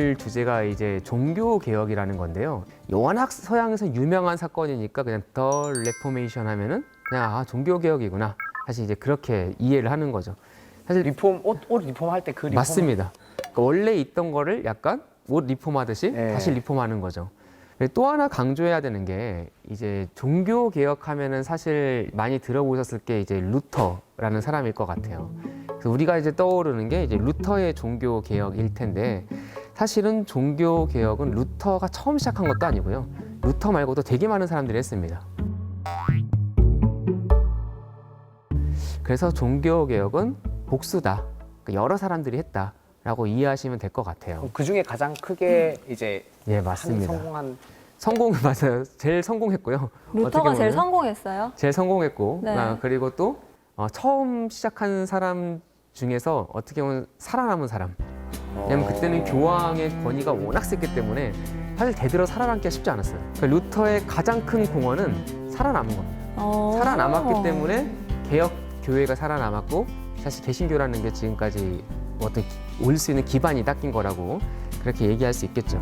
오늘 주제가 이제 종교 개혁이라는 건데요. 워낙 서양에서 유명한 사건이니까 그냥 더 레포메이션 하면은 그냥 종교 개혁이구나. 사실 이제 그렇게 이해를 하는 거죠. 사실 리폼 옷 리폼할 때 그 리폼 맞습니다. 그러니까 원래 있던 거를 약간 옷 리폼하듯이 네. 다시 리폼하는 거죠. 또 하나 강조해야 되는 게 이제 종교 개혁하면은 사실 많이 들어보셨을 게 이제 루터라는 사람일 것 같아요. 그래서 우리가 이제 떠오르는 게 이제 루터의 종교 개혁일 텐데 사실은 종교 개혁은 루터가 처음 시작한 것도 아니고요. 루터 말고도 되게 많은 사람들이 했습니다. 그래서 종교 개혁은 복수다. 그러니까 여러 사람들이 했다라고 이해하시면 될 것 같아요. 그 중에 가장 크게 이제 예, 맞습니다. 성공한 맞아요. 제일 성공했고요. 루터가 어떻게 제일 보면 성공했어요? 제일 성공했고, 네. 그리고 또 처음 시작한 사람 중에서 어떻게 보면 살아남은 사람. 왜냐면 그때는 교황의 권위가 워낙 셌기 때문에 사실 대들어 살아남기가 쉽지 않았어요. 그러니까 루터의 가장 큰 공헌은 살아남은 겁니다. 살아남았기 때문에 개혁 교회가 살아남았고, 사실 개신교라는 게 지금까지 어떤 올 수 있는 기반이 닦인 거라고 그렇게 얘기할 수 있겠죠.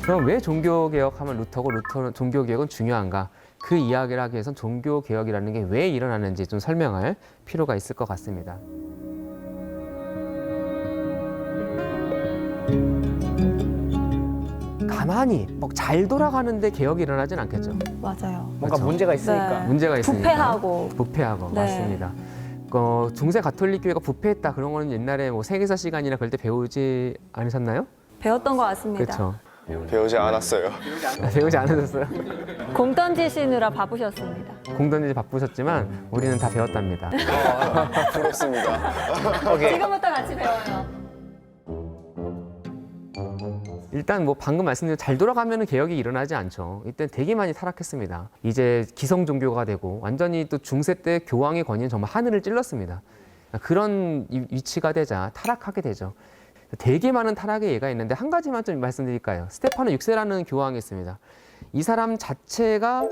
그럼 왜 종교개혁하면 루터고 종교개혁은 중요한가? 그 이야기를 하기 위해선 종교개혁이라는 게 왜 일어나는지 좀 설명할 필요가 있을 것 같습니다. 가만히 잘 돌아가는데 개혁이 일어나진 않겠죠. 맞아요. 뭔가 그렇죠. 문제가 있으니까 네. 문제가 있으니까. 부패하고. 네. 맞습니다. 중세 가톨릭 교회가 부패했다 그런 거는 옛날에 뭐 세계사 시간이나 그럴 때 배우지 않으셨나요? 배웠던 것 같습니다. 그렇죠. 배우지 않았어요. 배우지 않으셨어요? 공 던지시느라 바쁘셨습니다. 공 던지지 바쁘셨지만 우리는 다 배웠답니다. 부럽습니다. 지금부터 같이 배워요. 일단 뭐 방금 말씀드린 잘 돌아가면 개혁이 일어나지 않죠. 이때 되게 많이 타락했습니다. 이제 기성 종교가 되고 완전히 또 중세 때 교황의 권위는 정말 하늘을 찔렀습니다. 그런 위치가 되자 타락하게 되죠. 되게 많은 타락의 예가 있는데 한 가지만 좀 말씀드릴까요? 스테파노 6세라는 교황이 있습니다. 이 사람 자체가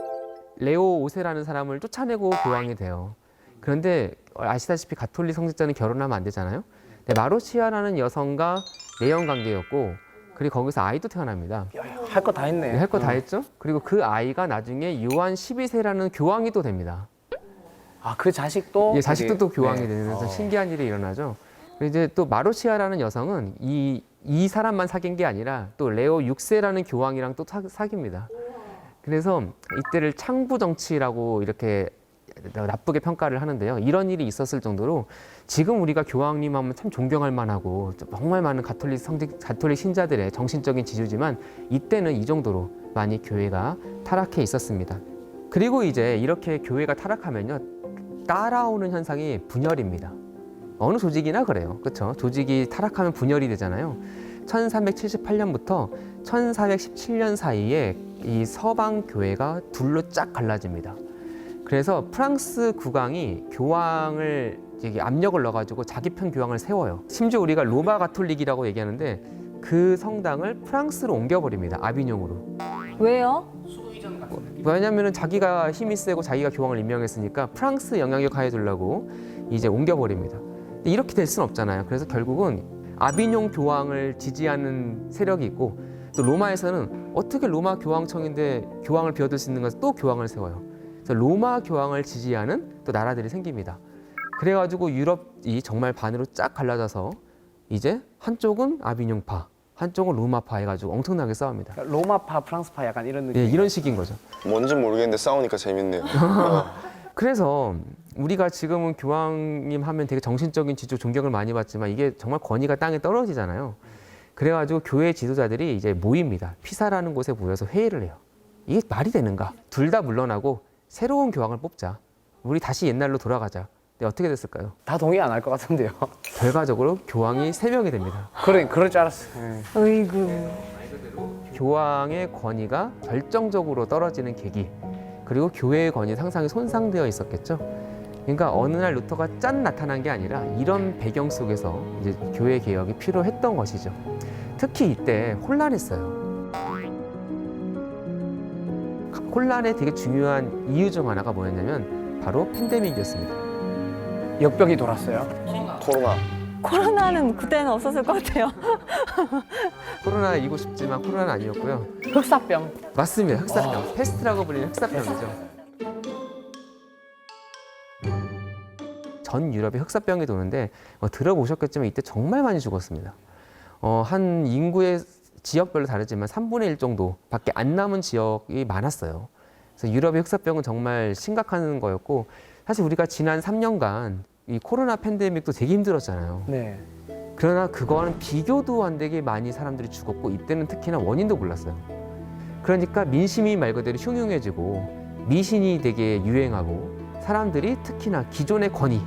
레오 5세라는 사람을 쫓아내고 교황이 돼요. 그런데 아시다시피 가톨릭 성직자는 결혼하면 안 되잖아요. 근데 마로치아라는 여성과 내연 관계였고 그리고 거기서 아이도 태어납니다. 할 거 다 했네. 할 거 다 했죠. 그리고 그 아이가 나중에 요한 12세라는 교황이 또 됩니다. 그 자식도 예, 자식도 또 교황이 네. 되면서 신기한 일이 일어나죠. 그리고 이제 또 마로치아라는 여성은 이 사람만 사귄 게 아니라 또 레오 6세라는 교황이랑 또 사깁니다. 그래서 이때를 창부 정치라고 이렇게 나쁘게 평가를 하는데요. 이런 일이 있었을 정도로 지금 우리가 교황님 하면 참 존경할 만하고 정말 많은 가톨릭 신자들의 정신적인 지주지만 이때는 이 정도로 많이 교회가 타락해 있었습니다. 그리고 이제 이렇게 교회가 타락하면요. 따라오는 현상이 분열입니다. 어느 조직이나 그래요. 그렇죠? 조직이 타락하면 분열이 되잖아요. 1378년부터 1417년 사이에 이 서방 교회가 둘로 쫙 갈라집니다. 그래서 프랑스 국왕이 교황을 압력을 넣어가지고 자기 편 교황을 세워요. 심지어 우리가 로마 가톨릭이라고 얘기하는데 그 성당을 프랑스로 옮겨버립니다. 아비뇽으로. 왜요? 왜냐하면 자기가 힘이 세고 자기가 교황을 임명했으니까 프랑스 영향력 가해 두려고 이제 옮겨버립니다. 근데 이렇게 될 수는 없잖아요. 그래서 결국은 아비뇽 교황을 지지하는 세력이 있고 또 로마에서는 어떻게 로마 교황청인데 교황을 비워둘 수 있는 것을 또 교황을 세워요. 그래서 로마 교황을 지지하는 또 나라들이 생깁니다. 그래가지고 유럽이 정말 반으로 쫙 갈라져서 이제 한쪽은 아비뇽파, 한쪽은 로마파 해가지고 엄청나게 싸웁니다. 로마파, 프랑스파 약간 이런 느낌. 예, 이런 식인 거죠. 뭔지 모르겠는데 싸우니까 재밌네요. 그래서 우리가 지금은 교황님 하면 되게 정신적인 지주 존경을 많이 받지만 이게 정말 권위가 땅에 떨어지잖아요. 그래가지고 교회 지도자들이 이제 모입니다. 피사라는 곳에 모여서 회의를 해요. 이게 말이 되는가? 둘 다 물러나고 새로운 교황을 뽑자. 우리 다시 옛날로 돌아가자. 근데 어떻게 됐을까요? 다 동의 안 할 것 같은데요. 결과적으로 교황이 3명이 됩니다. 그럴 줄 알았어. 어이구. 교황의 권위가 결정적으로 떨어지는 계기, 그리고 교회의 권위 상당히 손상되어 있었겠죠. 그러니까 어느 날 루터가 짠 나타난 게 아니라 이런 배경 속에서 이제 교회 개혁이 필요했던 것이죠. 특히 이때 혼란했어요. 혼란의 되게 중요한 이유 중 하나가 뭐였냐면 바로 팬데믹이었습니다. 역병이 돌았어요. 코로나. 코로나는 그때는 없었을 것 같아요. 코로나이고 싶지만 코로나는 아니었고요. 흑사병. 맞습니다. 흑사병. 패스트라고 불리는 흑사병이죠. 전 유럽에 흑사병이 도는데 들어보셨겠지만 이때 정말 많이 죽었습니다. 한 인구의 지역별로 다르지만 3분의 1 정도밖에 안 남은 지역이 많았어요. 그래서 유럽의 흑사병은 정말 심각한 거였고 사실 우리가 지난 3년간 이 코로나 팬데믹도 되게 힘들었잖아요. 네. 그러나 그거와는 비교도 안 되게 많이 사람들이 죽었고 이때는 특히나 원인도 몰랐어요. 그러니까 민심이 말 그대로 흉흉해지고 미신이 되게 유행하고 사람들이 특히나 기존의 권위,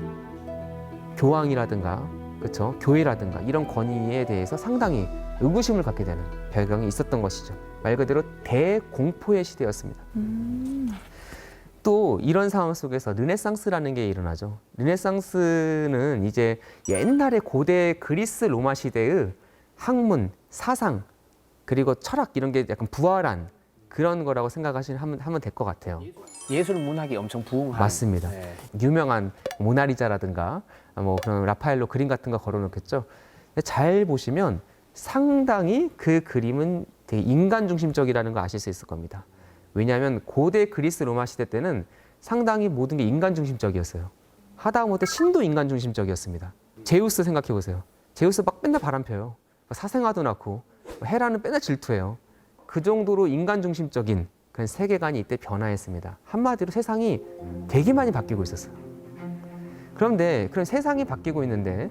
교황이라든가 그렇죠, 교회라든가 이런 권위에 대해서 상당히 의구심을 갖게 되는 배경이 있었던 것이죠. 말 그대로 대공포의 시대였습니다. 또 이런 상황 속에서 르네상스라는 게 일어나죠. 르네상스는 이제 옛날의 고대 그리스 로마 시대의 학문, 사상, 그리고 철학 이런 게 약간 부활한 그런 거라고 생각하시면 하면 될 것 같아요. 예술 문학이 엄청 부흥한. 맞습니다. 네. 유명한 모나리자라든가 뭐 그런 라파엘로 그림 같은 거 걸어놓겠죠. 근데 잘 보시면 상당히 그 그림은 되게 인간 중심적이라는 거 아실 수 있을 겁니다. 왜냐하면 고대 그리스 로마 시대 때는 상당히 모든 게 인간 중심적이었어요. 하다못해 신도 인간 중심적이었습니다. 제우스 생각해 보세요. 제우스 막 맨날 바람 펴요. 사생아도 낳고 헤라는 맨날 질투해요. 그 정도로 인간 중심적인 그런 세계관이 이때 변화했습니다. 한마디로 세상이 되게 많이 바뀌고 있었어요. 그런데 그런 세상이 바뀌고 있는데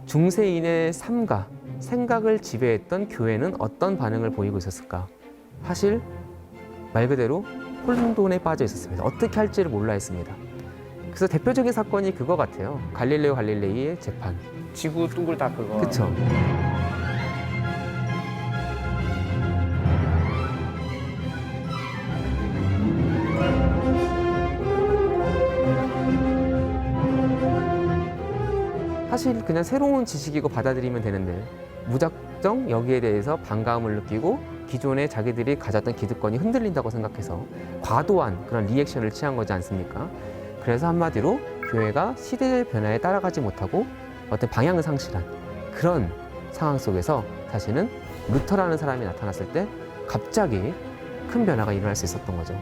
중세인의 삶과 생각을 지배했던 교회는 어떤 반응을 보이고 있었을까? 사실 말 그대로 혼돈에 빠져 있었습니다. 어떻게 할지를 몰라 했습니다. 그래서 대표적인 사건이 그거 같아요. 갈릴레오 갈릴레이의 재판. 지구 둥글 다 그거. 그렇죠. 사실 그냥 새로운 지식이고 받아들이면 되는데 무작정 여기에 대해서 반감을 느끼고 기존에 자기들이 가졌던 기득권이 흔들린다고 생각해서 과도한 그런 리액션을 취한 거지 않습니까? 그래서 한마디로 교회가 시대의 변화에 따라가지 못하고 어떤 방향을 상실한 그런 상황 속에서 사실은 루터라는 사람이 나타났을 때 갑자기 큰 변화가 일어날 수 있었던 거죠.